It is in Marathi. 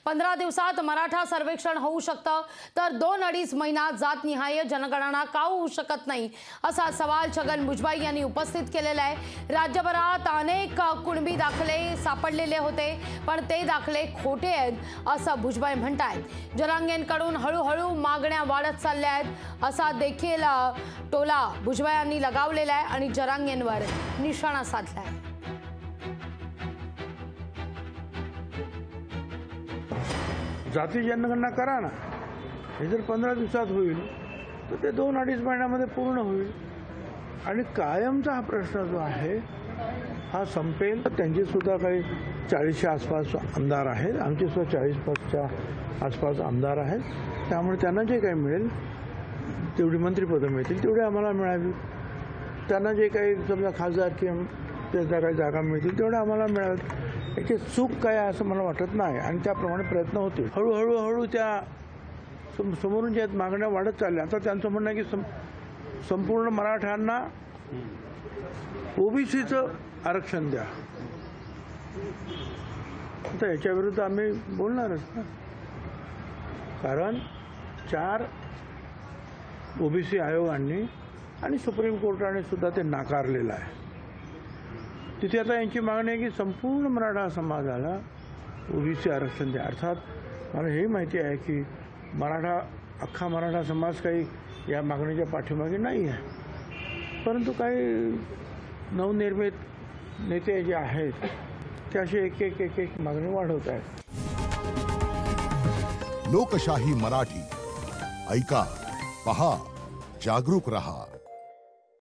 15 दिवसात मराठा सर्वेक्षण होऊ शकतं तर 2-2.5 महिन्यात जातनिहाय जनगणना का होऊ शकत नाही असा सवाल छगन भुजबळ यांनी उपस्थित केलेला आहे। राज्यभरात अनेक कुणबी दाखले सापडलेले होते पण ते दाखले खोटे आहेत असं भुजबळ म्हणतात। जरांगेंकडून हळूहळू मागण्या वाढत चालल्या आहेत असा देखील टोला भुजबळ यांनी लगावलेला आहे आणि जरांगेंवर निशाणा साधला आहे। जाती जनगणना करा ना, हे जर 15 दिवसात होईल तर ते 2-2.5 महिन्यामध्ये पूर्ण होईल आणि कायमचा हा प्रश्न जो आहे हा संपेल। त्यांचे सुद्धा काही 40च्या आसपास आमदार आहेत, आमचे सुद्धा 40-50च्या आसपास आमदार आहेत, त्यामुळे त्यांना जे काही मिळेल तेवढी मंत्रिपदं मिळतील तेवढी आम्हाला मिळावी, त्यांना जे काही समजा खासदार किंवा त्याच्या काही जागा मिळतील तेवढ्या आम्हाला मिळाव्यात। याची चूक काय असं मला वाटत नाही आणि त्याप्रमाणे प्रयत्न होतील। हळूहळू त्या समोरून ज्या मागण्या वाढत चालल्या, आता त्यांचं म्हणणं आहे की संपूर्ण मराठ्यांना ओबीसीचं आरक्षण द्या। आता याच्या विरुद्ध आम्ही बोलणारच ना, कारण 4 ओबीसी आयोगांनी आणि सुप्रीम कोर्टाने सुद्धा ते नाकारलेलं आहे। तिथे आता यांची मागणी आहे की संपूर्ण मराठा समाजाला ओबीसी आरक्षण द्या। अर्थात मला हेही माहिती आहे की अख्खा मराठा समाज काही या मागणीच्या पाठीमागे नाही आहे, परंतु काही नवनिर्मित नेते जे आहेत ते असे एक मागणी वाढवत आहेत। लोकशाही मराठी ऐका, पहा, जागरूक रहा।